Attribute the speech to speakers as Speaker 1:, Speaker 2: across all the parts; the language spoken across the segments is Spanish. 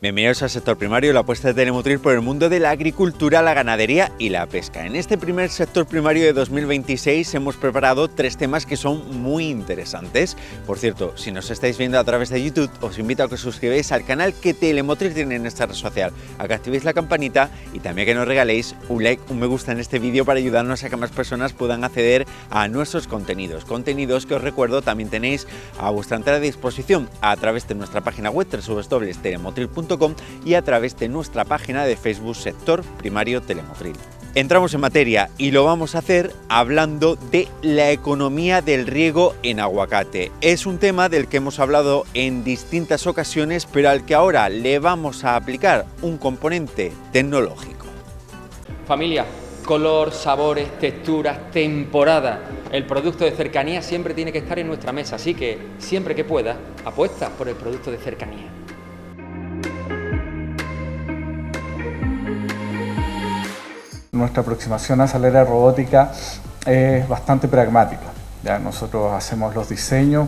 Speaker 1: Bienvenidos al sector primario, la apuesta de Telemotriz por el mundo de la agricultura, la ganadería y la pesca. En este primer sector primario de 2026 hemos preparado 3 temas que son muy interesantes. Por cierto, si nos estáis viendo a través de YouTube, os invito a que os suscribáis al canal que Telemotriz tiene en esta red social, a que activéis la campanita y también que nos regaléis un like, un me gusta en este vídeo para ayudarnos a que más personas puedan acceder a nuestros contenidos. Contenidos que os recuerdo también tenéis a vuestra entera disposición a través de nuestra página web www.telemotriz.com y a través de nuestra página de Facebook Sector Primario Telemotriz. Entramos en materia y lo vamos a hacer hablando de la economía del riego en aguacate. Es un tema del que hemos hablado en distintas ocasiones, pero al que ahora le vamos a aplicar un componente tecnológico.
Speaker 2: Familia, color, sabores, texturas, temporada. El producto de cercanía siempre tiene que estar en nuestra mesa, así que siempre que puedas, apuesta por el producto de cercanía.
Speaker 3: Nuestra aproximación a Salera Robótica es bastante pragmática. Ya nosotros hacemos los diseños,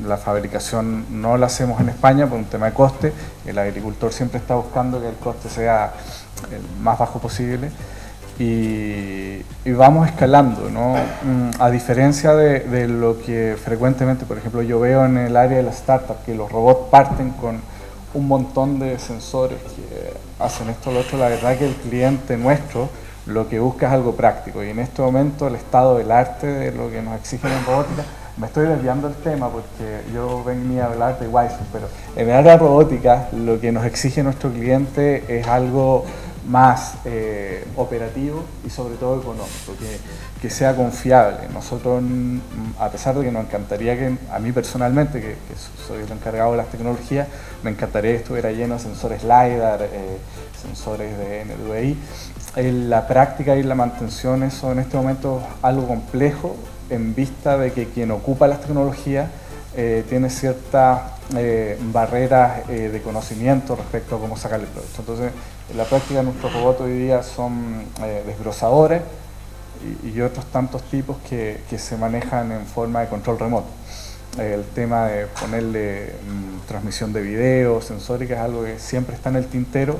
Speaker 3: la fabricación no la hacemos en España por un tema de coste. El agricultor siempre está buscando que el coste sea el más bajo posible y vamos escalando, ¿no? A diferencia de lo que frecuentemente, por ejemplo, yo veo en el área de las startups, que los robots parten con un montón de sensores que hacen esto o lo otro. La verdad que el cliente nuestro lo que busca es algo práctico, y en este momento el estado del arte de lo que nos exigen en robótica, me estoy desviando del tema porque yo venía a hablar de Wisely, pero en el área robótica lo que nos exige nuestro cliente es algo más operativo y sobre todo económico, que sea confiable. Nosotros, a pesar de que nos encantaría que, a mí personalmente, que soy el encargado de las tecnologías, me encantaría que estuviera lleno de sensores LiDAR, sensores de NDVI. La práctica y la mantención, eso en este momento es algo complejo, en vista de que quien ocupa las tecnologías tiene ciertas barreras de conocimiento respecto a cómo sacarle provecho. Entonces, en la práctica nuestros robots hoy día son desbrozadores y otros tantos tipos que se manejan en forma de control remoto. El tema de ponerle transmisión de video, sensórica, es algo que siempre está en el tintero,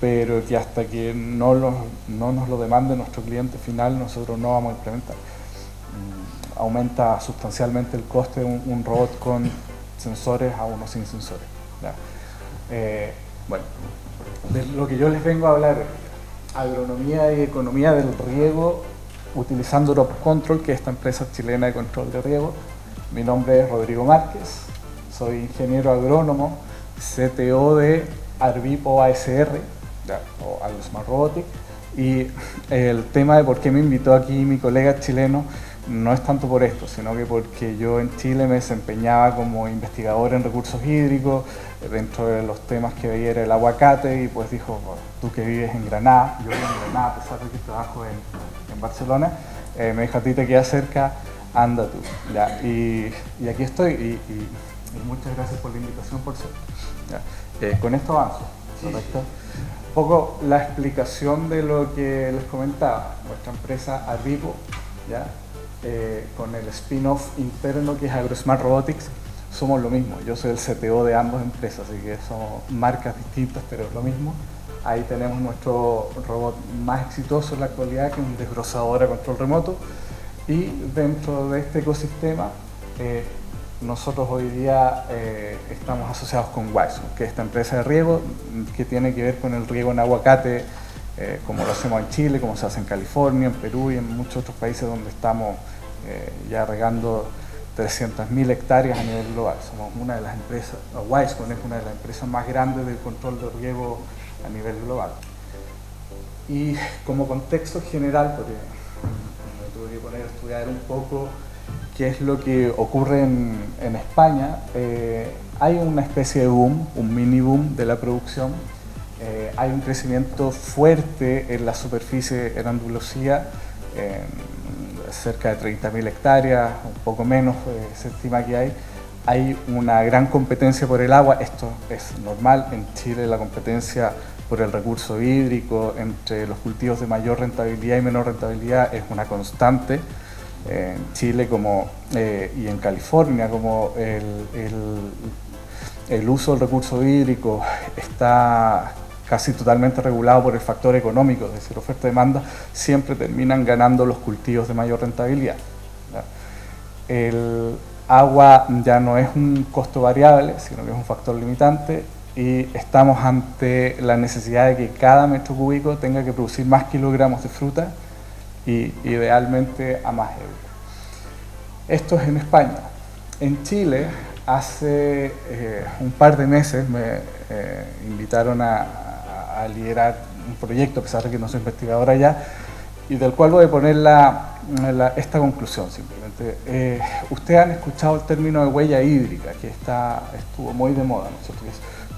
Speaker 3: pero que hasta que no nos lo demande nuestro cliente final, nosotros no vamos a implementar. Aumenta sustancialmente el coste de un robot con sensores a uno sin sensores. Bueno, de lo que yo les vengo a hablar, agronomía y economía del riego utilizando Drop Control, que es esta empresa chilena de control de riego. Mi nombre es Rodrigo Márquez, soy ingeniero agrónomo, CTO de Arbipo ASR, o AgroSmart Robotics, y el tema de por qué me invitó aquí mi colega chileno no es tanto por esto, sino que porque yo en Chile me desempeñaba como investigador en recursos hídricos. Dentro de los temas que veía era el aguacate, y pues dijo, tú que vives en Granada, yo vivo en Granada a pesar de que trabajo en Barcelona, me dijo, a ti te queda cerca, anda tú. ¿Ya? Y aquí estoy, y muchas gracias por la invitación, por cierto. Con esto avanzo, ¿correcto? Un poco la explicación de lo que les comentaba. Nuestra empresa Arbipo, ¿ya? Con el spin-off interno que es AgroSmart Robotics, somos lo mismo. Yo soy el CTO de ambas empresas, así que somos marcas distintas, pero es lo mismo. Ahí tenemos nuestro robot más exitoso en la actualidad, que es un desbrozador a control remoto. Y dentro de este ecosistema, nosotros hoy día estamos asociados con Wisely, que es esta empresa de riego que tiene que ver con el riego en aguacate, como lo hacemos en Chile, como se hace en California, en Perú y en muchos otros países donde estamos ya regando 300.000 hectáreas a nivel global. Somos una de las empresas, Wisely es una de las empresas más grandes del control de riego a nivel global. Y como contexto general, porque me tuve que poner a estudiar un poco qué es lo que ocurre en España, hay una especie de boom, un mini boom de la producción. Hay un crecimiento fuerte en la superficie en Andalucía, cerca de 30.000 hectáreas, un poco menos se estima que hay. Hay una gran competencia por el agua, esto es normal. En Chile la competencia por el recurso hídrico entre los cultivos de mayor rentabilidad y menor rentabilidad es una constante. En Chile y en California, como el uso del recurso hídrico está casi totalmente regulado por el factor económico, es decir, oferta-demanda, siempre terminan ganando los cultivos de mayor rentabilidad, ¿ya? El agua ya no es un costo variable, sino que es un factor limitante, y estamos ante la necesidad de que cada metro cúbico tenga que producir más kilogramos de fruta y idealmente a más euros. Esto es en España. En Chile, hace un par de meses me invitaron a liderar un proyecto, a pesar de que no soy investigador allá, y del cual voy a poner esta conclusión simplemente. Ustedes han escuchado el término de huella hídrica, que estuvo muy de moda, ¿no es cierto?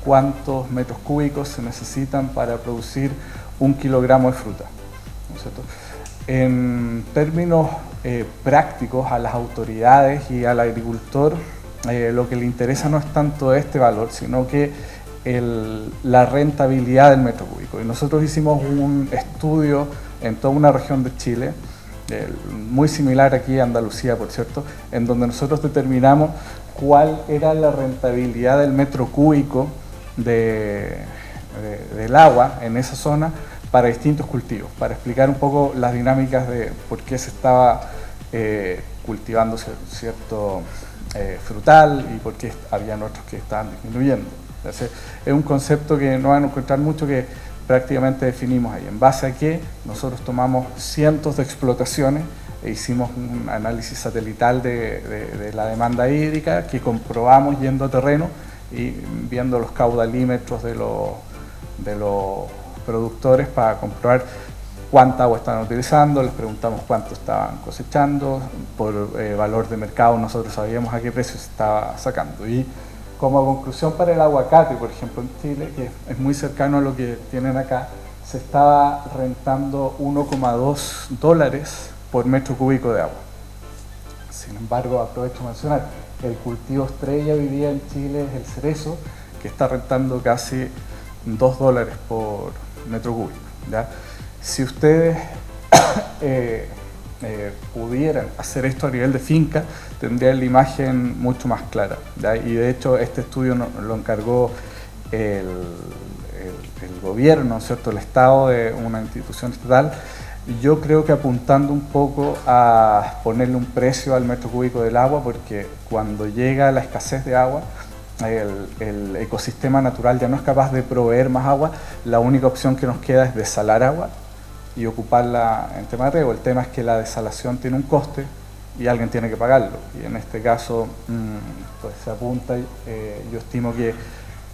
Speaker 3: ¿Cuántos metros cúbicos se necesitan para producir 1 kilogramo de fruta? ¿No es cierto? En términos prácticos, a las autoridades y al agricultor, lo que le interesa no es tanto este valor, sino que la rentabilidad del metro cúbico. Y nosotros hicimos un estudio en toda una región de Chile, muy similar aquí a Andalucía, por cierto, en donde nosotros determinamos cuál era la rentabilidad del metro cúbico del agua en esa zona para distintos cultivos, para explicar un poco las dinámicas de por qué se estaba cultivando cierto frutal y por qué había otros que estaban disminuyendo. Entonces, es un concepto que no van a encontrar mucho, que prácticamente definimos ahí. En base a que nosotros tomamos cientos de explotaciones e hicimos un análisis satelital de la demanda hídrica, que comprobamos yendo a terreno y viendo los caudalímetros de los productores para comprobar cuánta agua estaban utilizando. Les preguntamos cuánto estaban cosechando, por valor de mercado nosotros sabíamos a qué precio se estaba sacando. Y como conclusión para el aguacate, por ejemplo en Chile, que es muy cercano a lo que tienen acá, se estaba rentando $1,2 por metro cúbico de agua. Sin embargo, aprovecho de mencionar, el cultivo estrella hoy día en Chile es el cerezo, que está rentando casi $2 por metro cúbico, ¿ya? Si ustedes pudieran hacer esto a nivel de finca, tendrían la imagen mucho más clara, ¿ya? Y de hecho este estudio lo encargó el gobierno, ¿cierto? El Estado, de una institución estatal. Yo creo que apuntando un poco a ponerle un precio al metro cúbico del agua, porque cuando llega la escasez de agua, el ecosistema natural ya no es capaz de proveer más agua, la única opción que nos queda es desalar agua y ocuparla en tema de riego. El tema es que la desalación tiene un coste y alguien tiene que pagarlo, y en este caso pues se apunta, yo estimo que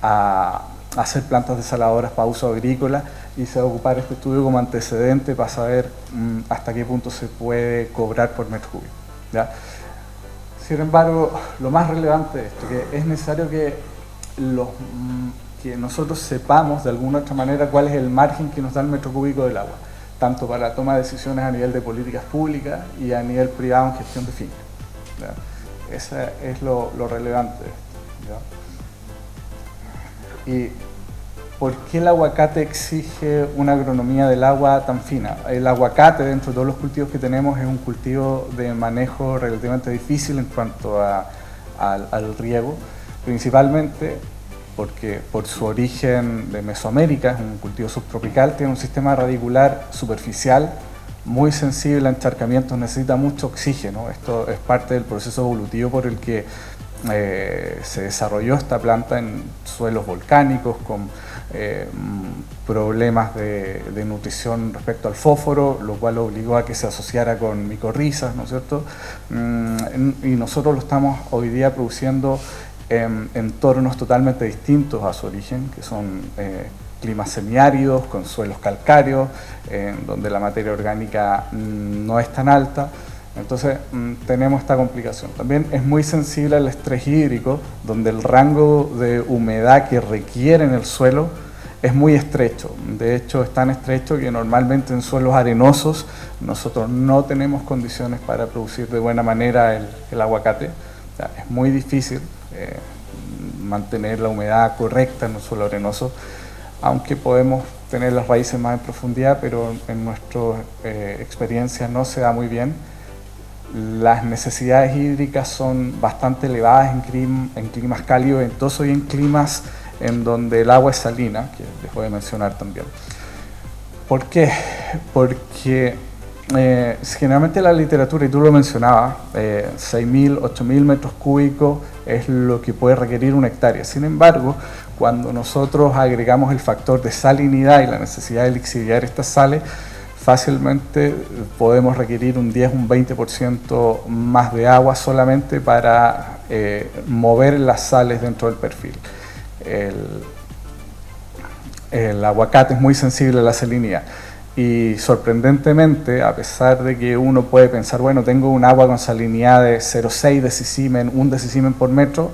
Speaker 3: a hacer plantas desaladoras para uso agrícola, y se va a ocupar este estudio como antecedente para saber hasta qué punto se puede cobrar por metro cúbico, ¿ya? Sin embargo, lo más relevante de esto, que es necesario que nosotros sepamos de alguna otra manera cuál es el margen que nos da el metro cúbico del agua, tanto para la toma de decisiones a nivel de políticas públicas y a nivel privado en gestión de fincas, ¿ya? Eso es lo relevante, ¿ya? Y ¿por qué el aguacate exige una agronomía del agua tan fina? El aguacate, dentro de todos los cultivos que tenemos, es un cultivo de manejo relativamente difícil en cuanto al riego, principalmente porque por su origen de Mesoamérica, es un cultivo subtropical, tiene un sistema radicular superficial muy sensible a encharcamientos, necesita mucho oxígeno. Esto es parte del proceso evolutivo por el que se desarrolló esta planta en suelos volcánicos, con problemas de nutrición respecto al fósforo, lo cual obligó a que se asociara con micorrizas, ¿no es cierto? Y nosotros lo estamos hoy día produciendo en entornos totalmente distintos a su origen, que son climas semiáridos, con suelos calcáreos, donde la materia orgánica no es tan alta. Entonces tenemos esta complicación. También es muy sensible al estrés hídrico, donde el rango de humedad que requiere en el suelo es muy estrecho. De hecho, es tan estrecho que normalmente en suelos arenosos nosotros no tenemos condiciones para producir de buena manera el aguacate. O sea, es muy difícil mantener la humedad correcta en un suelo arenoso, aunque podemos tener las raíces más en profundidad, pero en nuestra experiencia no se da muy bien. las necesidades hídricas son bastante elevadas en climas cálidos, ventosos y en climas en donde el agua es salina, que les voy a mencionar también. ¿Por qué? Porque generalmente la literatura, y tú lo mencionabas, 6.000, 8.000 metros cúbicos es lo que puede requerir una hectárea. Sin embargo, cuando nosotros agregamos el factor de salinidad y la necesidad de lixiviar estas sales, fácilmente podemos requerir un 10, un 20% más de agua solamente para mover las sales dentro del perfil. El aguacate es muy sensible a la salinidad y sorprendentemente, a pesar de que uno puede pensar, bueno, tengo un agua con salinidad de 0,6 decisimen, 1 decisimen por metro,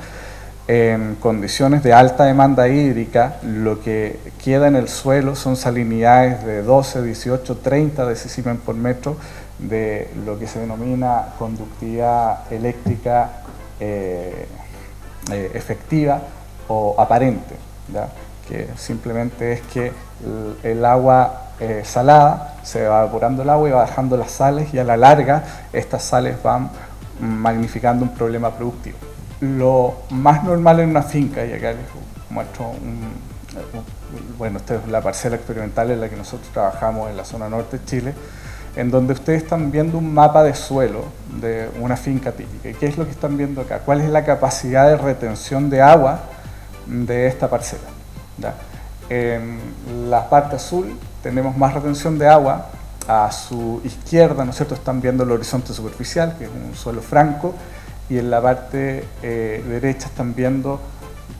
Speaker 3: en condiciones de alta demanda hídrica, lo que queda en el suelo son salinidades de 12, 18, 30 decisimen por metro de lo que se denomina conductividad eléctrica efectiva o aparente, ¿ya? Que simplemente es que el agua salada se va evaporando el agua y va dejando las sales, y a la larga estas sales van magnificando un problema productivo. Lo más normal en una finca, y acá les muestro bueno, esta es la parcela experimental en la que nosotros trabajamos en la zona norte de Chile, en donde ustedes están viendo un mapa de suelo de una finca típica. ¿Y qué es lo que están viendo acá? ¿Cuál es la capacidad de retención de agua de esta parcela? ¿Ya? En la parte azul tenemos más retención de agua, a su izquierda, ¿no es cierto?, están viendo el horizonte superficial, que es un suelo franco, y en la parte derecha están viendo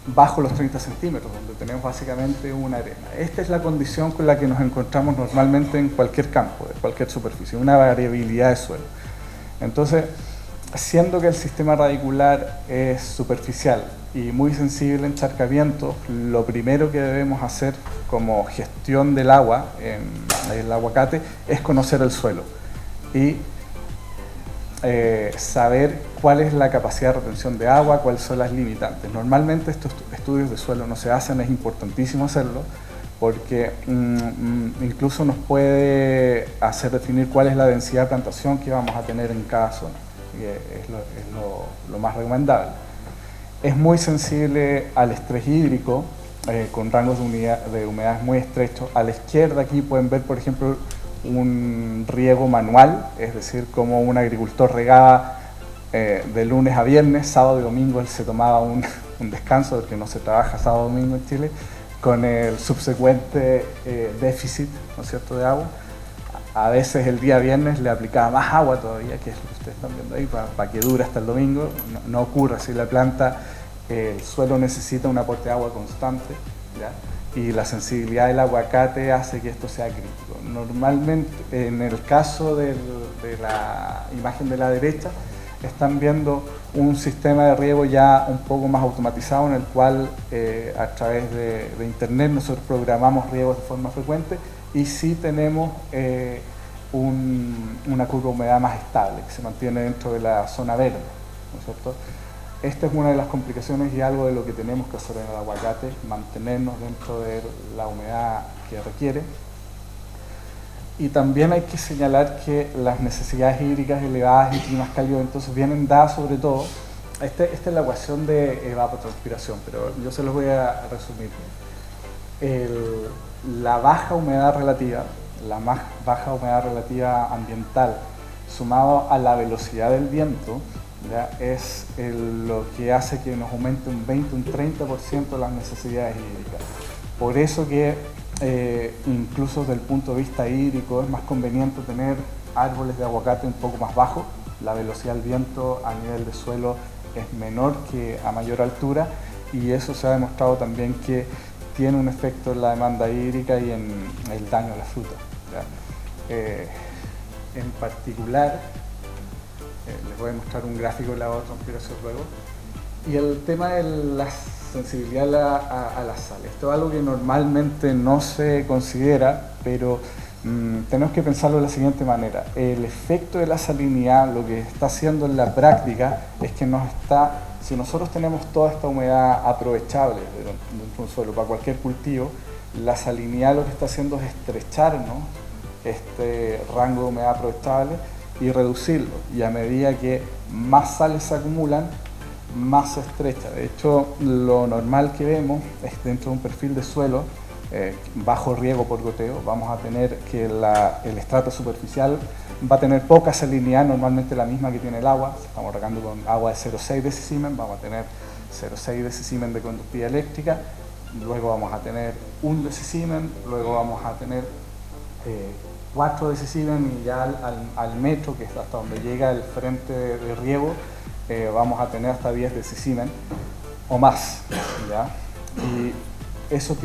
Speaker 3: bajo los 30 centímetros, donde tenemos básicamente una arena. Esta es la condición con la que nos encontramos normalmente en cualquier campo, de cualquier superficie, una variabilidad de suelo. Entonces, siendo que el sistema radicular es superficial y muy sensible a encharcamientos, lo primero que debemos hacer como gestión del agua en el aguacate es conocer el suelo y saber cuál es la capacidad de retención de agua, cuáles son las limitantes. Normalmente estos estudios de suelo no se hacen, es importantísimo hacerlo, porque incluso nos puede hacer definir cuál es la densidad de plantación que vamos a tener en cada zona, que es lo más recomendable. Es muy sensible al estrés hídrico, con rangos de humedad muy estrechos. A la izquierda aquí pueden ver, por ejemplo, un riego manual, es decir, como un agricultor regaba de lunes a viernes, sábado y domingo él se tomaba un descanso, porque no se trabaja sábado y domingo en Chile, con el subsecuente déficit, ¿no es cierto?, de agua. A veces el día viernes le aplicaba más agua todavía, que es lo que ustedes están viendo ahí, para que dure hasta el domingo. No ocurre si la planta, el suelo necesita un aporte de agua constante, ¿ya? Y la sensibilidad del aguacate hace que esto sea crítico. Normalmente, en el caso de la imagen de la derecha, están viendo un sistema de riego ya un poco más automatizado, en el cual a través de internet nosotros programamos riegos de forma frecuente, y sí tenemos una curva de humedad más estable, que se mantiene dentro de la zona verde, ¿no es cierto? Esta es una de las complicaciones y algo de lo que tenemos que hacer en el aguacate, mantenernos dentro de la humedad que requiere. Y también hay que señalar que las necesidades hídricas elevadas y climas cálidos entonces vienen dadas sobre todo, esta es la ecuación de evapotranspiración, pero yo se los voy a resumir. La baja humedad relativa, la más baja humedad relativa ambiental, sumado a la velocidad del viento, ¿ya?, es lo que hace que nos aumente un 20, un 30% las necesidades hídricas. Por eso que incluso desde el punto de vista hídrico es más conveniente tener árboles de aguacate un poco más bajos. La velocidad del viento a nivel de suelo es menor que a mayor altura, y eso se ha demostrado también que tiene un efecto en la demanda hídrica y en el daño a la fruta, ¿ya? En particular, les voy a mostrar un gráfico de la evapotranspiración luego, y el tema de la sensibilidad a la sal. Esto es algo que normalmente no se considera, pero tenemos que pensarlo de la siguiente manera. El efecto de la salinidad, lo que está haciendo en la práctica, es que si nosotros tenemos toda esta humedad aprovechable dentro de un suelo para cualquier cultivo, la salinidad lo que está haciendo es estrechar, ¿no?, este rango de humedad aprovechable, y reducirlo. Y a medida que más sales se acumulan, más se estrecha. De hecho, lo normal que vemos es dentro de un perfil de suelo bajo riego por goteo, vamos a tener que el estrato superficial va a tener poca salinidad, normalmente la misma que tiene el agua. Si estamos regando con agua de 0,6 decisimen, vamos a tener 0,6 decisimen de conductividad eléctrica, luego vamos a tener 1 decisimen, luego vamos a tener 4 decisimen y ya al metro, que es hasta donde llega el frente de riego, vamos a tener hasta 10 decisimen o más, ¿ya? Y eso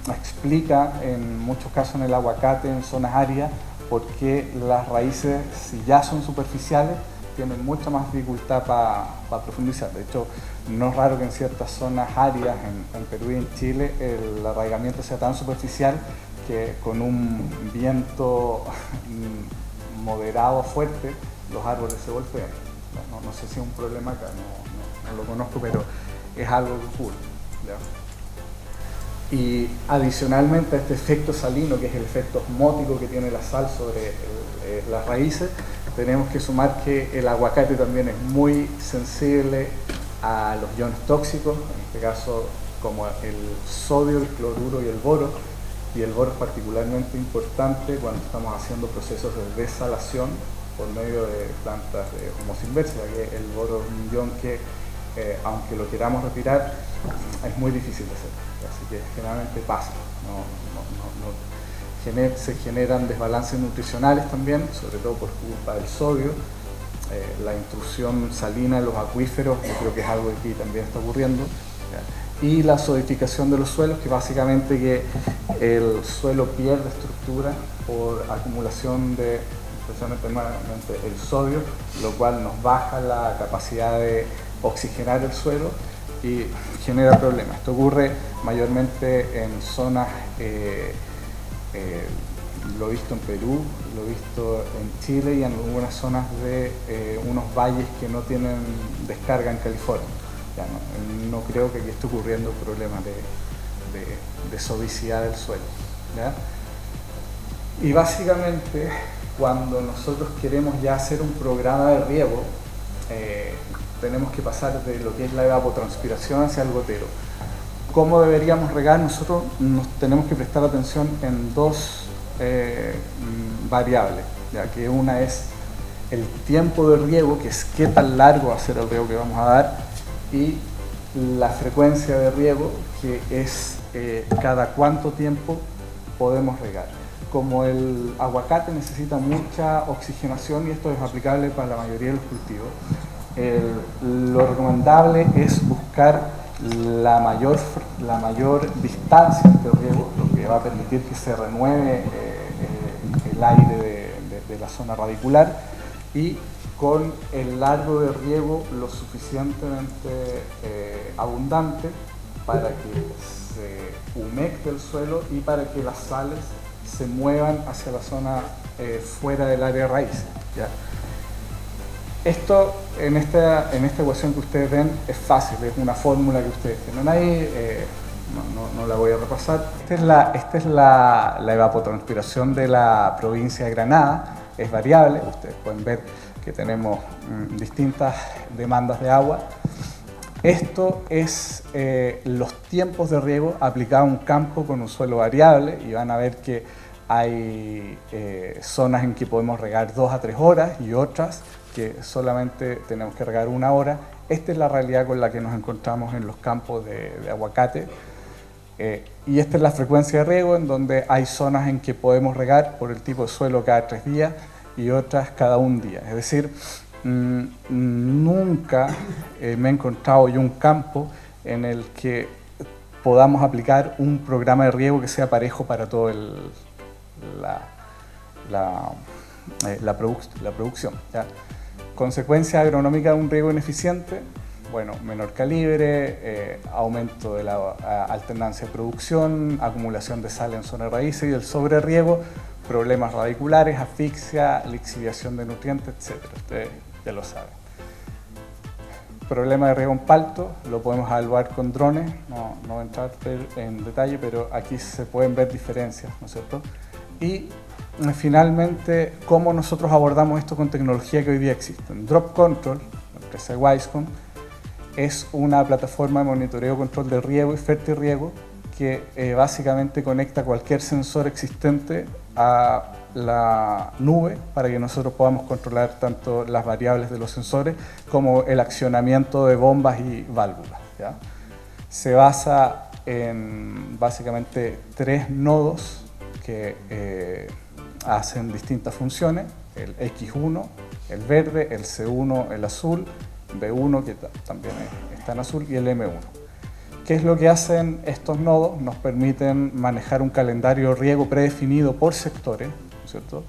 Speaker 3: explica en muchos casos en el aguacate, en zonas áridas, porque las raíces, si ya son superficiales, tienen mucha más dificultad para profundizar. De hecho, no es raro que en ciertas zonas áridas, en Perú y en Chile, el arraigamiento sea tan superficial que con un viento moderado fuerte, los árboles se golpean. No sé si es un problema acá, no lo conozco, pero es algo que ocurre, ¿ya? Y adicionalmente a este efecto salino, que es el efecto osmótico que tiene la sal sobre las raíces, tenemos que sumar que el aguacate también es muy sensible a los iones tóxicos, en este caso como el sodio, el cloruro y el boro. Y el boro es particularmente importante cuando estamos haciendo procesos de desalación por medio de plantas de osmosis inversa, ya que el boro es un ion que, aunque lo queramos retirar, es muy difícil de hacer. Así que generalmente pasa. Se generan desbalances nutricionales también, sobre todo por culpa del sodio. La intrusión salina en los acuíferos, yo creo que es algo que aquí también está ocurriendo. Y la solidificación de los suelos, que básicamente que el suelo pierde estructura por acumulación de, especialmente el sodio, lo cual nos baja la capacidad de oxigenar el suelo y genera problemas. Esto ocurre mayormente en zonas, lo he visto en Perú, lo he visto en Chile y en algunas zonas de unos valles que no tienen descarga en California. Ya no creo que aquí esté ocurriendo problemas de sovicidad del suelo, ¿ya? Y básicamente cuando nosotros queremos ya hacer un programa de riego, tenemos que pasar de lo que es la evapotranspiración hacia el gotero. ¿Cómo deberíamos regar? Nosotros nos tenemos que prestar atención en dos variables, ya que una es el tiempo de riego, que es qué tan largo va a ser el riego que vamos a dar, y la frecuencia de riego, que es cada cuánto tiempo podemos regar. Como el aguacate necesita mucha oxigenación y esto es aplicable para la mayoría de los cultivos, lo recomendable es buscar la mayor distancia entre riego, lo que va a permitir que se renueve el aire de la zona radicular, y con el largo de riego lo suficientemente abundante para que se humecte el suelo y para que las sales se muevan hacia la zona fuera del área de raíz, ¿ya? Esto en esta ecuación que ustedes ven es fácil, es una fórmula que ustedes tienen ahí, no la voy a repasar. Esta es la evapotranspiración de la provincia de Granada, es variable, ustedes pueden ver que tenemos distintas demandas de agua. Esto es los tiempos de riego aplicados a un campo con un suelo variable, y van a ver que hay zonas en que podemos regar 2 a 3 horas y otras que solamente tenemos que regar 1 hora. Esta es la realidad con la que nos encontramos en los campos de aguacate. Y esta es la frecuencia de riego, en donde hay zonas en que podemos regar por el tipo de suelo cada 3 días y otras cada 1 día. Es decir, nunca me he encontrado yo un campo en el que podamos aplicar un programa de riego que sea parejo para toda la producción, ¿ya? Consecuencia agronómica de un riego ineficiente: bueno, menor calibre, aumento de la alternancia de producción, acumulación de sal en zona de raíces, y el sobreriego, problemas radiculares, asfixia, lixiviación de nutrientes, etc. Ustedes ya lo saben. Problema de riego en palto, lo podemos evaluar con drones, no voy a entrar en detalle, pero aquí se pueden ver diferencias, ¿no es cierto? Y finalmente cómo nosotros abordamos esto con tecnología que hoy día existe. Drop Control, la empresa de Wisecom, es una plataforma de monitoreo, control de riego y fertirriego que básicamente conecta cualquier sensor existente a la nube para que nosotros podamos controlar tanto las variables de los sensores como el accionamiento de bombas y válvulas, ¿ya? Se basa en básicamente 3 nodos que hacen distintas funciones: el X1, el verde, el C1, el azul, B1 que también está en azul y el M1. ¿Qué es lo que hacen estos nodos? Nos permiten manejar un calendario de riego predefinido por sectores, ¿cierto?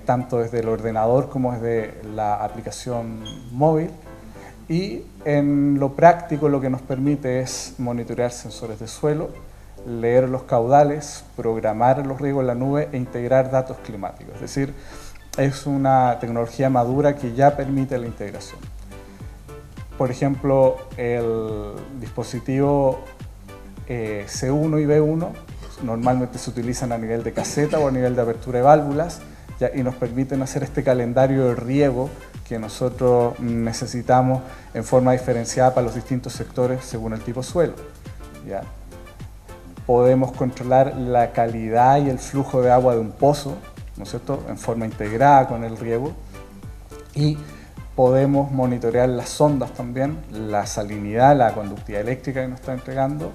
Speaker 3: Tanto desde el ordenador como desde la aplicación móvil, y en lo práctico lo que nos permite es monitorear sensores de suelo, leer los caudales, programar los riegos en la nube e integrar datos climáticos. Es decir, es una tecnología madura que ya permite la integración. Por ejemplo, el dispositivo C1 y B1 normalmente se utilizan a nivel de caseta o a nivel de apertura de válvulas, ¿ya? Y nos permiten hacer este calendario de riego que nosotros necesitamos en forma diferenciada para los distintos sectores según el tipo suelo, ¿ya? Podemos controlar la calidad y el flujo de agua de un pozo, ¿no es cierto?, en forma integrada con el riego, y podemos monitorear las sondas también, la salinidad, la conductividad eléctrica que nos está entregando,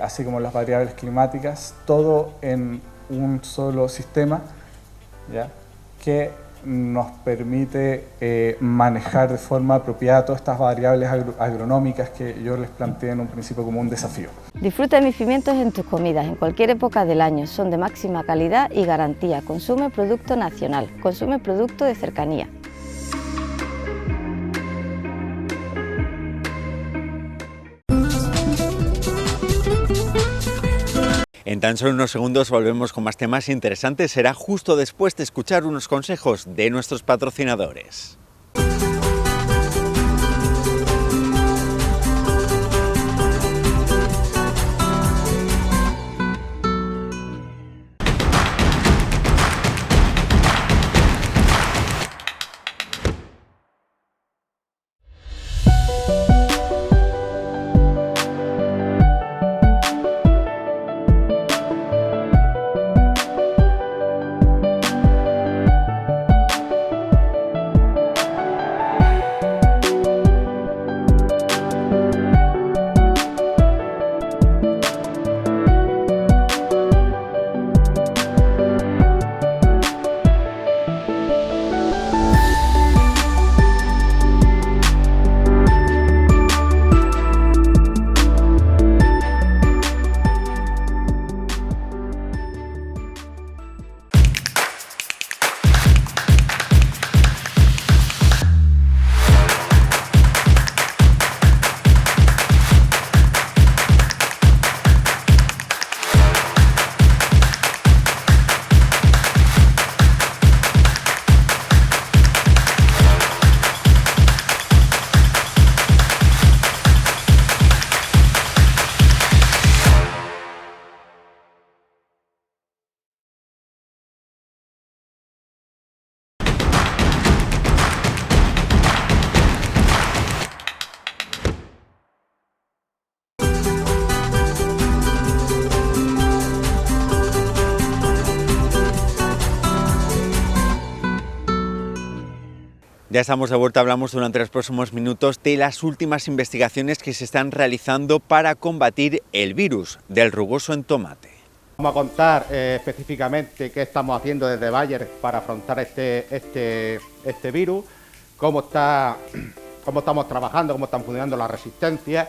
Speaker 3: así como las variables climáticas, todo en un solo sistema, ¿ya?, que nos permite manejar de forma apropiada todas estas variables agronómicas que yo les planteé en un principio como un desafío.
Speaker 4: Disfruta de mis pimientos en tus comidas, en cualquier época del año. Son de máxima calidad y garantía. Consume producto nacional, consume producto de cercanía.
Speaker 1: En tan solo unos segundos volvemos con más temas interesantes. Será justo después de escuchar unos consejos de nuestros patrocinadores. Ya estamos de vuelta, hablamos durante los próximos minutos de las últimas investigaciones que se están realizando para combatir el virus del rugoso en tomate.
Speaker 5: Vamos a contar específicamente qué estamos haciendo desde Bayer para afrontar este virus, cómo estamos trabajando, cómo están funcionando las resistencias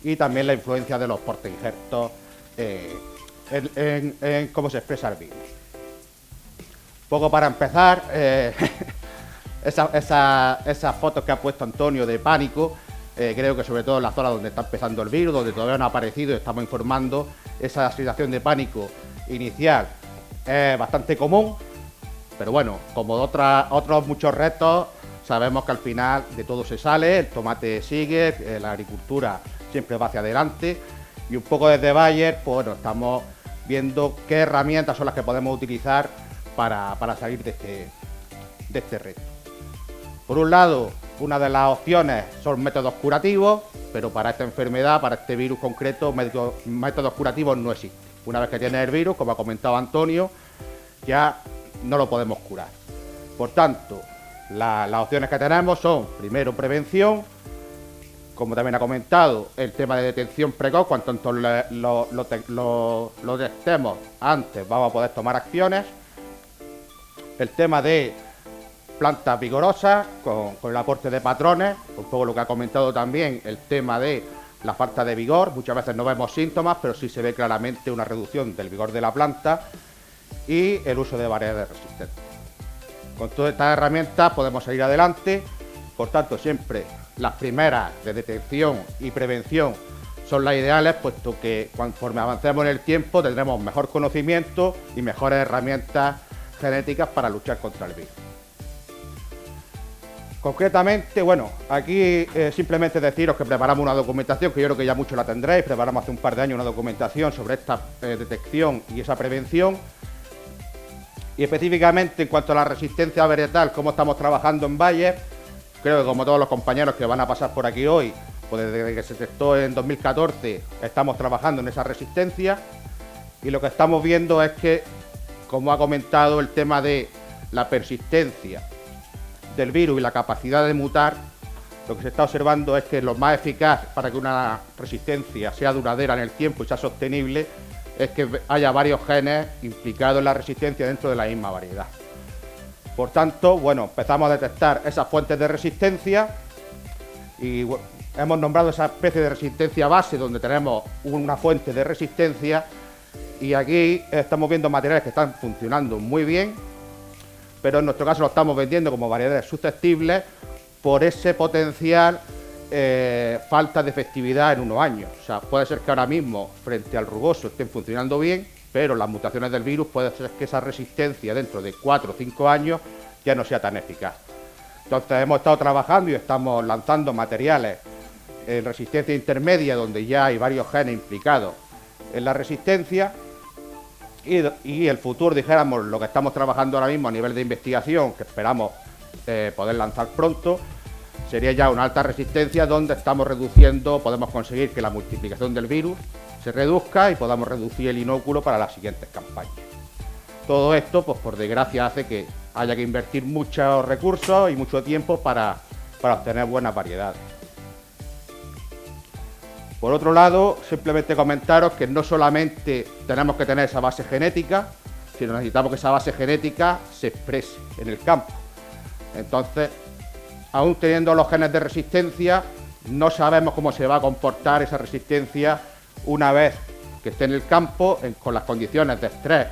Speaker 5: y también la influencia de los portainjertos en cómo se expresa el virus. Un poco para empezar, esas fotos que ha puesto Antonio de pánico, creo que sobre todo en la zona donde está empezando el virus, donde todavía no ha aparecido, estamos informando, esa situación de pánico inicial es bastante común, pero bueno, como otros muchos retos, sabemos que al final de todo se sale, el tomate sigue, la agricultura siempre va hacia adelante, y un poco desde Bayer, pues bueno, estamos viendo qué herramientas son las que podemos utilizar para salir de este reto. Por un lado, una de las opciones son métodos curativos, pero para esta enfermedad, para este virus concreto, métodos curativos no existen. Una vez que tienes el virus, como ha comentado Antonio, ya no lo podemos curar. Por tanto, las opciones que tenemos son, primero, prevención, como también ha comentado, el tema de detección precoz. Cuanto antes lo detectemos antes, vamos a poder tomar acciones. El tema de plantas vigorosas, con el aporte de patrones, un poco lo que ha comentado también, el tema de la falta de vigor. Muchas veces no vemos síntomas, pero sí se ve claramente una reducción del vigor de la planta, y el uso de variedades resistentes. Con todas estas herramientas podemos seguir adelante. Por tanto, siempre las primeras de detección y prevención son las ideales, puesto que conforme avancemos en el tiempo tendremos mejor conocimiento y mejores herramientas genéticas para luchar contra el virus. Concretamente, bueno, aquí simplemente deciros que preparamos una documentación, que yo creo que ya mucho la tendréis. Preparamos hace un par de años una documentación sobre esta detección y esa prevención. Y específicamente en cuanto a la resistencia varietal, cómo estamos trabajando en Valles, creo que como todos los compañeros que van a pasar por aquí hoy, pues desde que se detectó en 2014 estamos trabajando en esa resistencia, y lo que estamos viendo es que, como ha comentado, el tema de la persistencia del virus y la capacidad de mutar, lo que se está observando es que lo más eficaz para que una resistencia sea duradera en el tiempo y sea sostenible es que haya varios genes implicados en la resistencia dentro de la misma variedad. Por tanto, bueno, empezamos a detectar esas fuentes de resistencia y bueno, hemos nombrado esa especie de resistencia base, donde tenemos una fuente de resistencia, y aquí estamos viendo materiales que están funcionando muy bien, pero en nuestro caso lo estamos vendiendo como variedades susceptibles por ese potencial falta de efectividad en unos años. O sea, puede ser que ahora mismo frente al rugoso estén funcionando bien, pero las mutaciones del virus puede ser que esa resistencia dentro de 4 o 5 años ya no sea tan eficaz. Entonces hemos estado trabajando y estamos lanzando materiales en resistencia intermedia, donde ya hay varios genes implicados en la resistencia, y el futuro, dijéramos, lo que estamos trabajando ahora mismo a nivel de investigación, que esperamos poder lanzar pronto, sería ya una alta resistencia, donde estamos reduciendo, podemos conseguir que la multiplicación del virus se reduzca y podamos reducir el inóculo para las siguientes campañas. Todo esto, pues por desgracia, hace que haya que invertir muchos recursos y mucho tiempo para obtener buenas variedades. Por otro lado, simplemente comentaros que no solamente tenemos que tener esa base genética, sino necesitamos que esa base genética se exprese en el campo. Entonces, aún teniendo los genes de resistencia, no sabemos cómo se va a comportar esa resistencia una vez que esté en el campo, con las condiciones de estrés,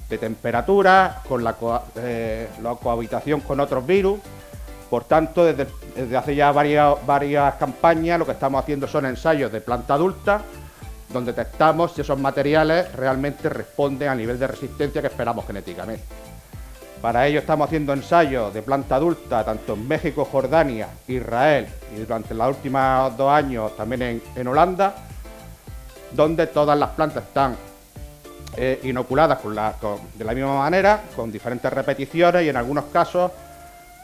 Speaker 5: de temperatura, con la cohabitación con otros virus. Por tanto, desde hace ya varias campañas, lo que estamos haciendo son ensayos de planta adulta, donde testamos si esos materiales realmente responden al nivel de resistencia que esperamos genéticamente. Para ello estamos haciendo ensayos de planta adulta tanto en México, Jordania, Israel, y durante los últimos 2 años también en Holanda, donde todas las plantas están inoculadas de la misma manera, con diferentes repeticiones, y en algunos casos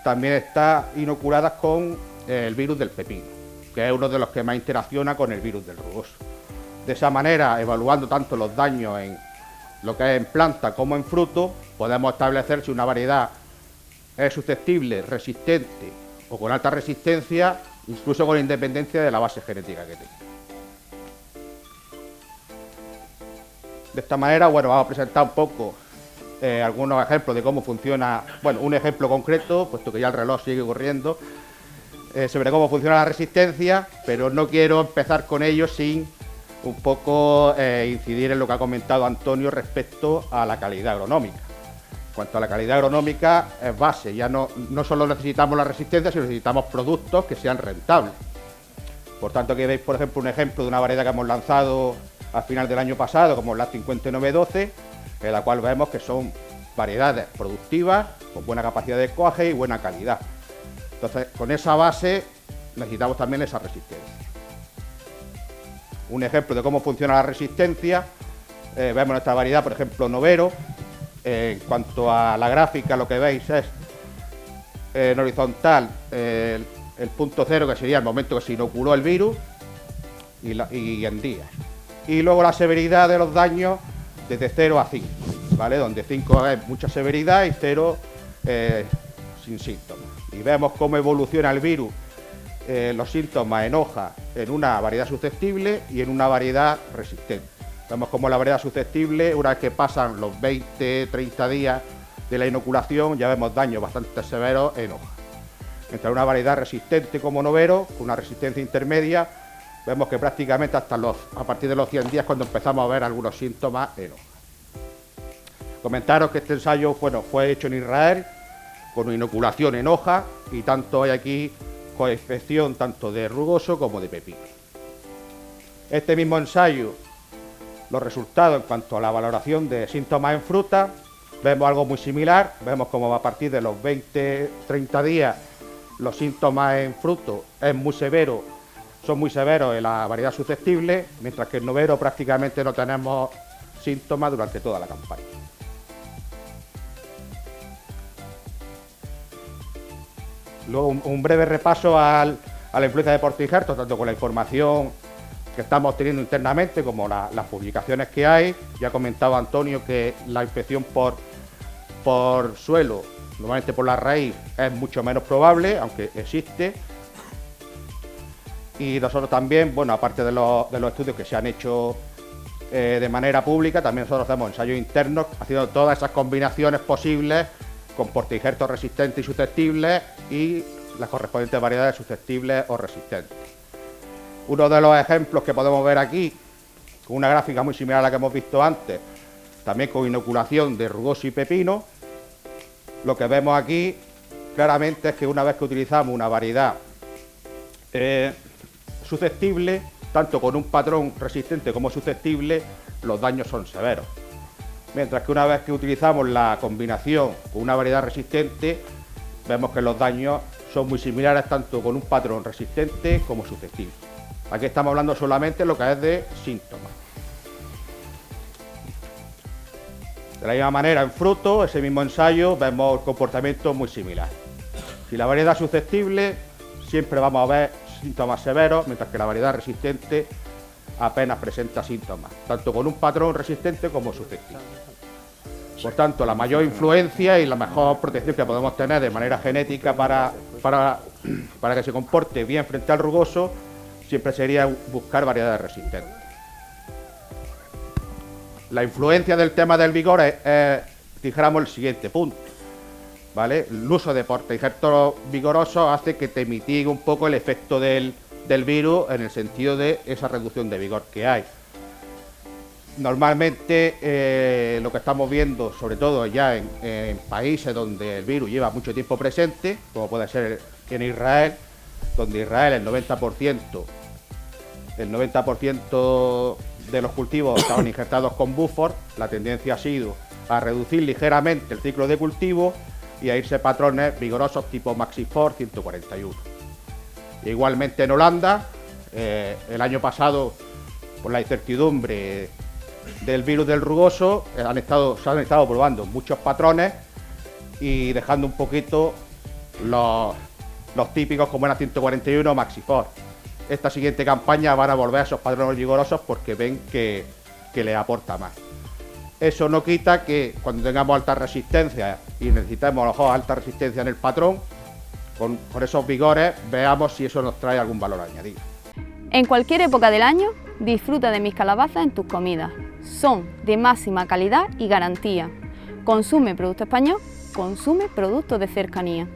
Speaker 5: también está inoculadas con el virus del pepino, que es uno de los que más interacciona con el virus del rugoso. De esa manera, evaluando tanto los daños en lo que es en planta como en fruto, podemos establecer si una variedad es susceptible, resistente o con alta resistencia, incluso con independencia de la base genética que tenga. De esta manera, bueno, vamos a presentar un poco algunos ejemplos de cómo funciona, bueno, un ejemplo concreto, puesto que ya el reloj sigue corriendo, sobre cómo funciona la resistencia, pero no quiero empezar con ello sin un poco incidir en lo que ha comentado Antonio respecto a la calidad agronómica. En cuanto a la calidad agronómica, es base, ya no solo necesitamos la resistencia, sino necesitamos productos que sean rentables. Por tanto, aquí veis, por ejemplo, un ejemplo de una variedad que hemos lanzado al final del año pasado, como la 5912, en la cual vemos que son variedades productivas, con buena capacidad de coaje y buena calidad. Entonces, con esa base necesitamos también esa resistencia. Un ejemplo de cómo funciona la resistencia, vemos esta variedad, por ejemplo, Novero, En cuanto a la gráfica, lo que veis es en horizontal el punto cero, que sería el momento que se inoculó el virus, y en días. Y luego la severidad de los daños desde 0 a 5, ¿vale? Donde 5 es mucha severidad y 0 sin síntomas. Y vemos cómo evoluciona el virus, los síntomas en hoja, en una variedad susceptible y en una variedad resistente. Vemos cómo la variedad susceptible, una vez que pasan los 20-30 días de la inoculación, ya vemos daños bastante severos en hoja. Mientras una variedad resistente como novero, con una resistencia intermedia, vemos que prácticamente a partir de los 100 días cuando empezamos a ver algunos síntomas en hoja. Comentaros que este ensayo fue hecho en Israel, con inoculación en hoja, y tanto hay aquí coinfección tanto de rugoso como de pepino. Este mismo ensayo, los resultados en cuanto a la valoración de síntomas en fruta, vemos algo muy similar. Vemos como a partir de los 20-30 días los síntomas en fruto son muy severos en la variedad susceptible, mientras que en novero prácticamente no tenemos síntomas durante toda la campaña. Luego un breve repaso a la influencia de Portingerto, tanto con la información que estamos teniendo internamente como las publicaciones que hay. Ya comentaba Antonio que la infección por suelo, normalmente por la raíz, es mucho menos probable, aunque existe. Y nosotros también, aparte de los estudios que se han hecho de manera pública, también nosotros hacemos ensayos internos haciendo todas esas combinaciones posibles con Portingerto resistentes y susceptibles y las correspondientes variedades susceptibles o resistentes. Uno de los ejemplos que podemos ver aquí, con una gráfica muy similar a la que hemos visto antes, también con inoculación de rugoso y pepino, lo que vemos aquí claramente es que una vez que utilizamos una variedad susceptible, tanto con un patrón resistente como susceptible, los daños son severos. Mientras que una vez que utilizamos la combinación con una variedad resistente, vemos que los daños son muy similares tanto con un patrón resistente como susceptible. Aquí estamos hablando solamente de lo que es de síntomas. De la misma manera, en fruto, ese mismo ensayo, vemos comportamientos muy similares. Si la variedad es susceptible, siempre vamos a ver síntomas severos, mientras que la variedad resistente apenas presenta síntomas, tanto con un patrón resistente como susceptible. Por tanto, la mayor influencia y la mejor protección que podemos tener de manera genética para que se comporte bien frente al rugoso, siempre sería buscar variedades resistentes. La influencia del tema del vigor es dijéramos, el siguiente punto, ¿vale? El uso de Portingerto vigoroso hace que te mitigue un poco el efecto del virus en el sentido de esa reducción de vigor que hay. Normalmente lo que estamos viendo, sobre todo ya en países donde el virus lleva mucho tiempo presente, como puede ser en Israel, donde Israel el 90% de los cultivos estaban injertados con Bufor, la tendencia ha sido a reducir ligeramente el ciclo de cultivo y a irse a patrones vigorosos tipo Maxifor 141. Igualmente en Holanda, el año pasado, por la incertidumbre del virus del rugoso, se han estado probando muchos patrones y dejando un poquito los típicos como era 141 Maxifor. Esta siguiente campaña van a volver a esos patrones vigorosos porque ven que les aporta más. Eso no quita que cuando tengamos alta resistencia y necesitemos a lo mejor alta resistencia en el patrón, con esos vigores veamos si eso nos trae algún valor añadido.
Speaker 6: En cualquier época del año, disfruta de mis calabazas en tus comidas. Son de máxima calidad y garantía. Consume producto español, consume productos de cercanía.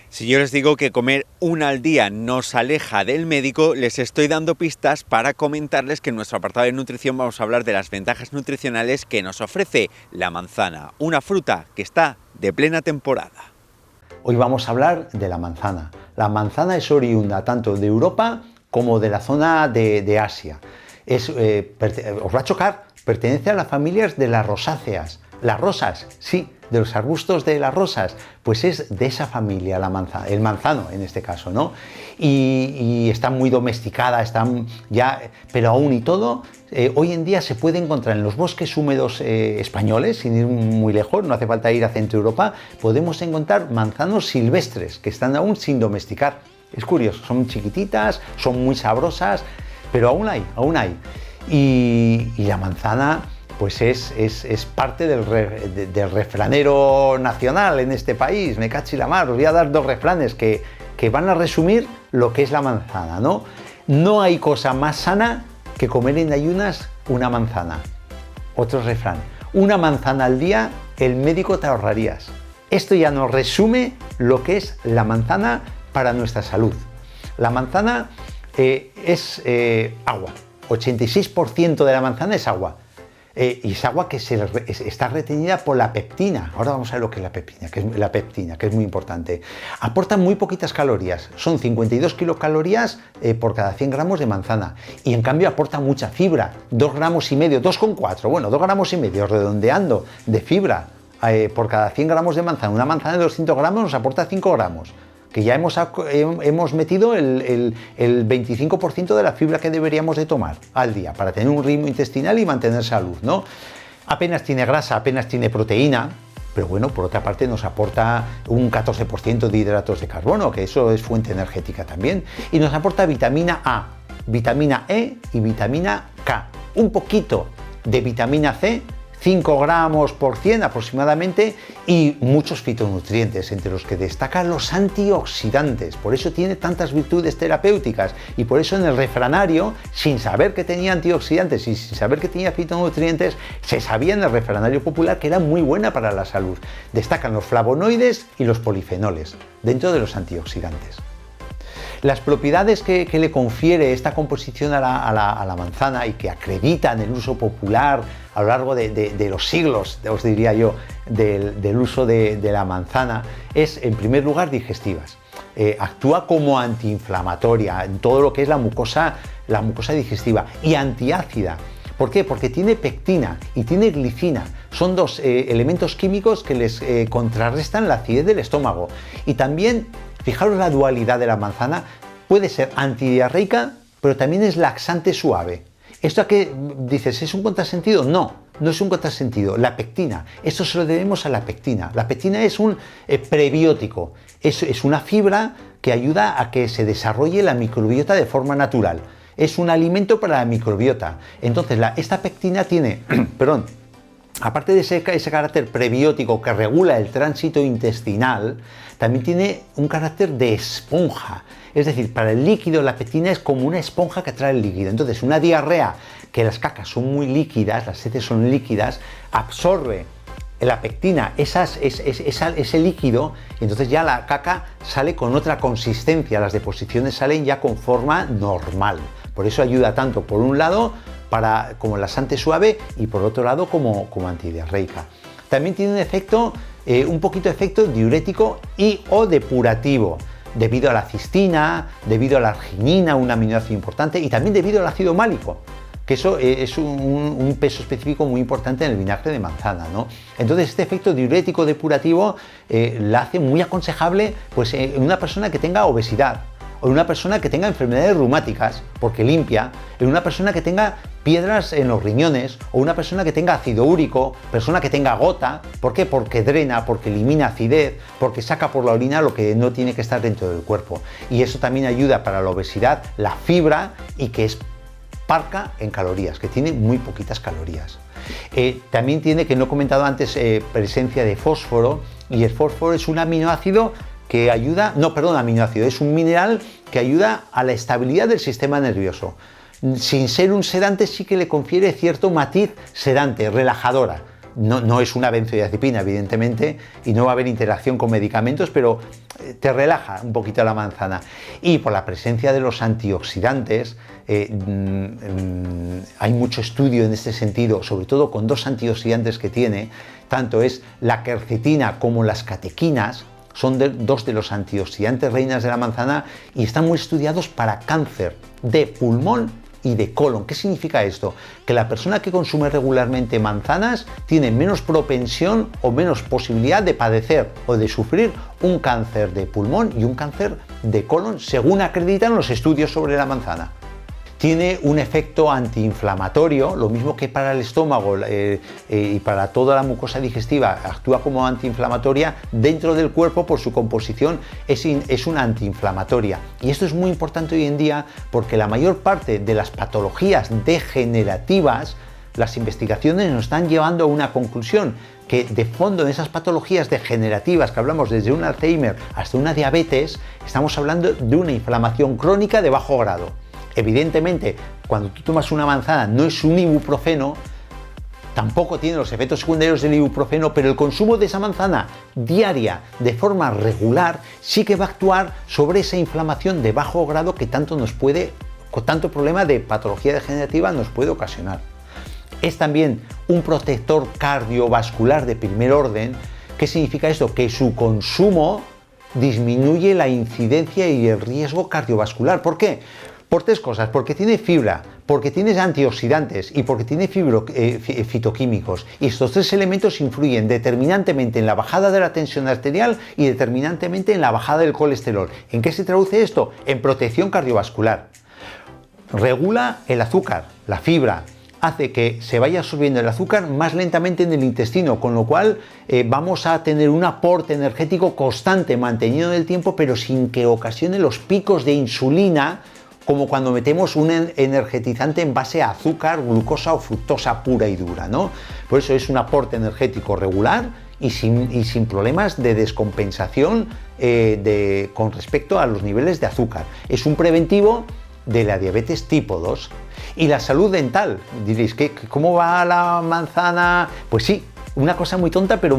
Speaker 1: Si yo les digo que comer una al día nos aleja del médico, les estoy dando pistas para comentarles que en nuestro apartado de nutrición vamos a hablar de las ventajas nutricionales que nos ofrece la manzana, una fruta que está de plena temporada.
Speaker 7: Hoy vamos a hablar de la manzana. La manzana es oriunda tanto de Europa como de la zona de Asia. Os va a chocar, pertenece a las familias de las rosáceas. Las rosas, sí, de los arbustos de las rosas, pues es de esa familia la manzana, el manzano en este caso, ¿no? Y está muy domesticada, pero aún y todo, hoy en día se puede encontrar en los bosques húmedos españoles, sin ir muy lejos, no hace falta ir a Centro Europa, podemos encontrar manzanos silvestres que están aún sin domesticar. Es curioso, son chiquititas, son muy sabrosas, pero aún hay. Y la manzana pues es parte del refranero nacional en este país. Me cachi la mar, os voy a dar 2 refranes que van a resumir lo que es la manzana, ¿no? No hay cosa más sana que comer en ayunas una manzana. Otro refrán, una manzana al día, el médico te ahorrarías. Esto ya nos resume lo que es la manzana para nuestra salud. La manzana es agua, 86% de la manzana es agua. Y es agua que está retenida por la peptina. Ahora vamos a ver lo que es la peptina, que es muy importante. Aporta muy poquitas calorías, son 52 kilocalorías por cada 100 gramos de manzana. Y en cambio aporta mucha fibra, 2,5 gramos, 2,4, bueno, 2,5 gramos, redondeando, de fibra por cada 100 gramos de manzana. Una manzana de 200 gramos nos aporta 5 gramos. Que ya hemos metido el 25% de la fibra que deberíamos de tomar al día para tener un ritmo intestinal y mantener salud, ¿no? Apenas tiene grasa, apenas tiene proteína, pero bueno, por otra parte nos aporta un 14% de hidratos de carbono, que eso es fuente energética también, y nos aporta vitamina A, vitamina E y vitamina K, un poquito de vitamina C, 5 gramos por 100 aproximadamente, y muchos fitonutrientes, entre los que destacan los antioxidantes. Por eso tiene tantas virtudes terapéuticas, y por eso en el refranario, sin saber que tenía antioxidantes y sin saber que tenía fitonutrientes, se sabía en el refranario popular que era muy buena para la salud. Destacan los flavonoides y los polifenoles dentro de los antioxidantes. Las propiedades que le confiere esta composición a la manzana y que acreditan el uso popular a lo largo de los siglos, os diría yo, del uso de la manzana, es en primer lugar digestivas. Actúa como antiinflamatoria en todo lo que es la mucosa digestiva, y antiácida. ¿Por qué? Porque tiene pectina y tiene glicina. Son 2 elementos químicos que les contrarrestan la acidez del estómago. Y también, fijaros la dualidad de la manzana, puede ser antidiarreica, pero también es laxante suave. ¿Esto a qué dices? ¿Es un contrasentido? No, no es un contrasentido. La pectina, esto se lo debemos a la pectina. La pectina es un prebiótico, es una fibra que ayuda a que se desarrolle la microbiota de forma natural. Es un alimento para la microbiota. Entonces, esta pectina tiene, perdón, aparte de ese carácter prebiótico que regula el tránsito intestinal, también tiene un carácter de esponja. Es decir, para el líquido la pectina es como una esponja que atrae el líquido. Entonces, una diarrea, que las cacas son muy líquidas, las heces son líquidas, absorbe la pectina ese líquido, y entonces ya la caca sale con otra consistencia, las deposiciones salen ya con forma normal. Por eso ayuda tanto, por un lado, como laxante suave, y por otro lado como antidiarreica. También tiene un efecto, un poquito de efecto diurético y o depurativo, debido a la cistina, debido a la arginina, un aminoácido importante, y también debido al ácido málico, que eso es un peso específico muy importante en el vinagre de manzana, ¿no? Entonces, este efecto diurético depurativo la hace muy aconsejable pues, en una persona que tenga obesidad, o en una persona que tenga enfermedades reumáticas, porque limpia, en una persona que tenga piedras en los riñones, o una persona que tenga ácido úrico, persona que tenga gota. ¿Por qué? Porque drena, porque elimina acidez, porque saca por la orina lo que no tiene que estar dentro del cuerpo. Y eso también ayuda para la obesidad, la fibra, y que es parca en calorías, que tiene muy poquitas calorías. También tiene, que no he comentado antes, presencia de fósforo, y el fósforo es un aminoácido que ayuda, aminoácido, es un mineral que ayuda a la estabilidad del sistema nervioso. Sin ser un sedante, sí que le confiere cierto matiz sedante, relajadora. No es una benzodiazepina, evidentemente, y no va a haber interacción con medicamentos, pero te relaja un poquito la manzana. Y por la presencia de los antioxidantes, hay mucho estudio en este sentido, sobre todo con 2 antioxidantes que tiene, tanto es la quercetina como las catequinas. Son 2 de los antioxidantes reinas de la manzana, y están muy estudiados para cáncer de pulmón y de colon. ¿Qué significa esto? Que la persona que consume regularmente manzanas tiene menos propensión o menos posibilidad de padecer o de sufrir un cáncer de pulmón y un cáncer de colon, según acreditan los estudios sobre la manzana. Tiene un efecto antiinflamatorio, lo mismo que para el estómago y para toda la mucosa digestiva, actúa como antiinflamatoria dentro del cuerpo por su composición, es una antiinflamatoria. Y esto es muy importante hoy en día porque la mayor parte de las patologías degenerativas, las investigaciones nos están llevando a una conclusión, que de fondo en esas patologías degenerativas que hablamos desde un Alzheimer hasta una diabetes, estamos hablando de una inflamación crónica de bajo grado. Evidentemente, cuando tú tomas una manzana no es un ibuprofeno, tampoco tiene los efectos secundarios del ibuprofeno, pero el consumo de esa manzana diaria de forma regular sí que va a actuar sobre esa inflamación de bajo grado que tanto problema de patología degenerativa nos puede ocasionar. Es también un protector cardiovascular de primer orden. ¿Qué significa esto? Que su consumo disminuye la incidencia y el riesgo cardiovascular. ¿Por qué? Por tres cosas: porque tiene fibra, porque tiene antioxidantes y porque tiene fitoquímicos. Y estos tres elementos influyen determinantemente en la bajada de la tensión arterial y determinantemente en la bajada del colesterol. ¿En qué se traduce esto? En protección cardiovascular. Regula el azúcar, la fibra. Hace que se vaya absorbiendo el azúcar más lentamente en el intestino, con lo cual vamos a tener un aporte energético constante, mantenido en el tiempo, pero sin que ocasione los picos de insulina, como cuando metemos un energetizante en base a azúcar, glucosa o fructosa pura y dura, ¿no? Por eso es un aporte energético regular y sin problemas de descompensación con respecto a los niveles de azúcar. Es un preventivo de la diabetes tipo 2. Y la salud dental, diréis, ¿cómo va la manzana? Pues sí, una cosa muy tonta, pero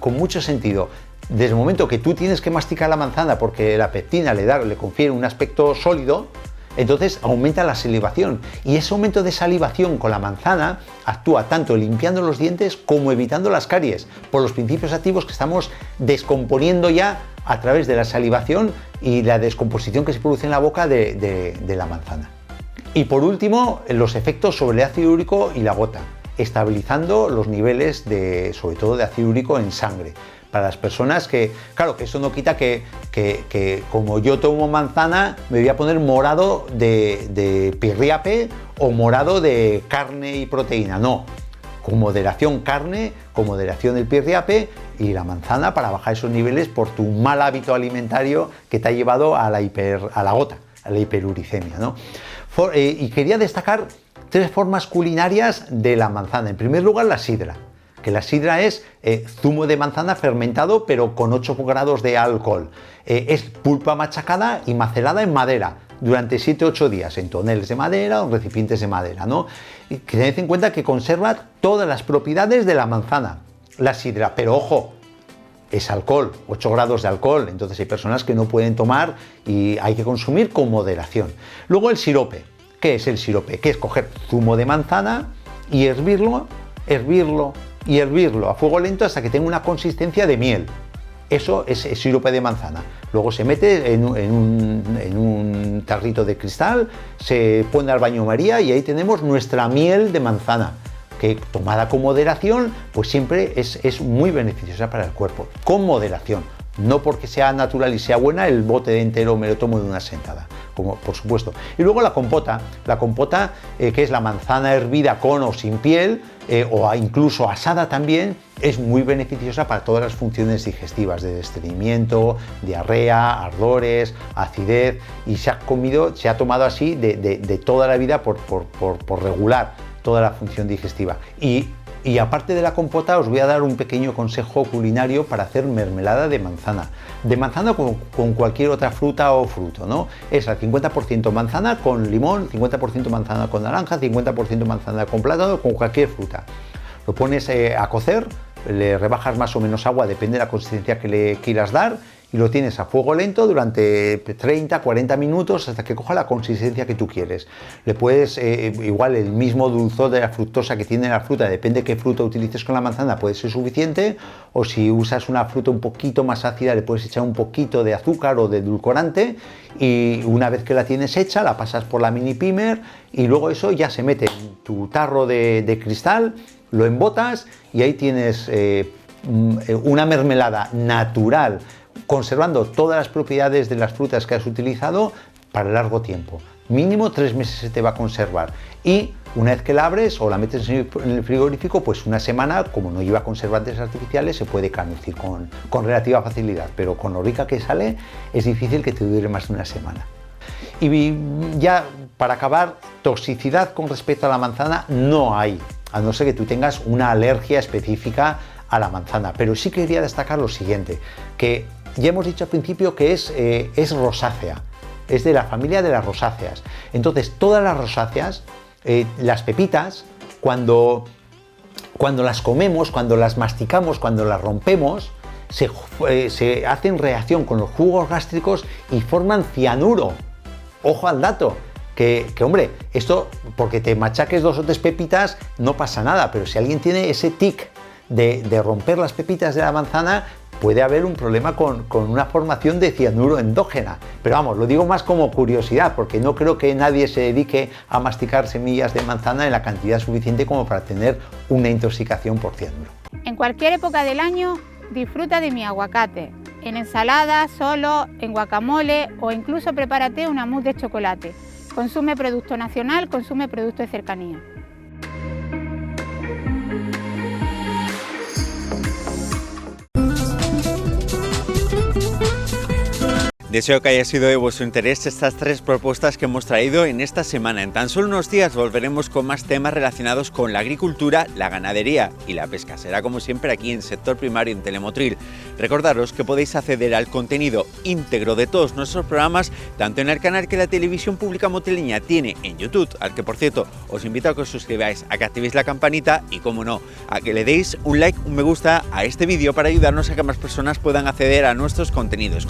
Speaker 7: con mucho sentido. Desde el momento que tú tienes que masticar la manzana porque la pectina le confiere un aspecto sólido, entonces aumenta la salivación. Y ese aumento de salivación con la manzana actúa tanto limpiando los dientes como evitando las caries, por los principios activos que estamos descomponiendo ya a través de la salivación y la descomposición que se produce en la boca de la manzana. Y por último, los efectos sobre el ácido úrico y la gota, estabilizando los niveles sobre todo de ácido úrico en sangre. Para las personas que, claro, que eso no quita que como yo tomo manzana me voy a poner morado de pirriape o morado de carne y proteína, no. Con moderación carne, con moderación el pirriape y la manzana para bajar esos niveles por tu mal hábito alimentario que te ha llevado a la gota, a la hiperuricemia, ¿no? Y quería destacar tres formas culinarias de la manzana. En primer lugar, la sidra, que la sidra es zumo de manzana fermentado pero con 8 grados de alcohol. Es pulpa machacada y macerada en madera durante 7-8 días, en toneles de madera o en recipientes de madera, ¿no? Y tened en cuenta que conserva todas las propiedades de la manzana, la sidra, pero ojo, es alcohol, 8 grados de alcohol, entonces hay personas que no pueden tomar y hay que consumir con moderación. Luego el sirope. ¿Qué es el sirope? Que es coger zumo de manzana y hervirlo a fuego lento hasta que tenga una consistencia de miel. Eso es sirope de manzana. Luego se mete en un tarrito de cristal, se pone al baño María y ahí tenemos nuestra miel de manzana, que tomada con moderación, pues siempre es muy beneficiosa para el cuerpo. Con moderación, no porque sea natural y sea buena, el bote de entero me lo tomo de una sentada, como por supuesto. Y luego la compota, que es la manzana hervida con o sin piel, o incluso asada también, es muy beneficiosa para todas las funciones digestivas, de estreñimiento, diarrea, ardores, acidez, y se ha tomado así de toda la vida por regular toda la función digestiva. Y aparte de la compota, os voy a dar un pequeño consejo culinario para hacer mermelada de manzana. De manzana con cualquier otra fruta o fruto, ¿no? Es al 50% manzana con limón, 50% manzana con naranja, 50% manzana con plátano, con cualquier fruta. Lo pones a cocer, le rebajas más o menos agua, depende de la consistencia que le quieras dar, y lo tienes a fuego lento durante 30, 40 minutos hasta que coja la consistencia que tú quieres. Le puedes, igual el mismo dulzor de la fructosa que tiene la fruta, depende de qué fruta utilices con la manzana, puede ser suficiente, o si usas una fruta un poquito más ácida le puedes echar un poquito de azúcar o de edulcorante, y una vez que la tienes hecha la pasas por la mini pimer y luego eso ya se mete en tu tarro de cristal, lo embotas y ahí tienes una mermelada natural, conservando todas las propiedades de las frutas que has utilizado para largo tiempo. Mínimo 3 meses se te va a conservar, y una vez que la abres o la metes en el frigorífico, pues una semana, como no lleva conservantes artificiales, se puede caducir con relativa facilidad, pero con lo rica que sale es difícil que te dure más de una semana. Y ya para acabar, toxicidad con respecto a la manzana no hay, a no ser que tú tengas una alergia específica a la manzana, pero sí quería destacar lo siguiente, que ya hemos dicho al principio que es rosácea, es de la familia de las rosáceas. Entonces todas las rosáceas, las pepitas, cuando las comemos, cuando las masticamos, cuando las rompemos, se hacen reacción con los jugos gástricos y forman cianuro. Ojo al dato, que hombre, esto porque te machaques 2 o 3 pepitas no pasa nada, pero si alguien tiene ese tic de romper las pepitas de la manzana, puede haber un problema con una formación de cianuro endógena. Pero vamos, lo digo más como curiosidad, porque no creo que nadie se dedique a masticar semillas de manzana en la cantidad suficiente como para tener una intoxicación por cianuro.
Speaker 8: En cualquier época del año, disfruta de mi aguacate, en ensalada, solo, en guacamole o incluso prepárate una mousse de chocolate. Consume producto nacional, consume producto de cercanía.
Speaker 1: Deseo que haya sido de vuestro interés estas 3 propuestas que hemos traído en esta semana. En tan solo unos días volveremos con más temas relacionados con la agricultura, la ganadería y la pesca. Será como siempre aquí en Sector Primario en Telemotril. Recordaros que podéis acceder al contenido íntegro de todos nuestros programas, tanto en el canal que la Televisión Pública Motrileña tiene en YouTube, al que por cierto os invito a que os suscribáis, a que activéis la campanita y, como no, a que le deis un like, un me gusta a este vídeo para ayudarnos a que más personas puedan acceder a nuestros contenidos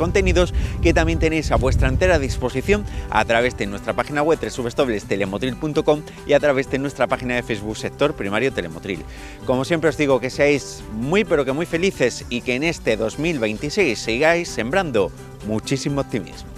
Speaker 1: que también tenéis a vuestra entera disposición a través de nuestra página web www.telemotril.com y a través de nuestra página de Facebook Sector Primario Telemotril. Como siempre os digo, que seáis muy pero que muy felices y que en este 2026 sigáis sembrando muchísimo optimismo.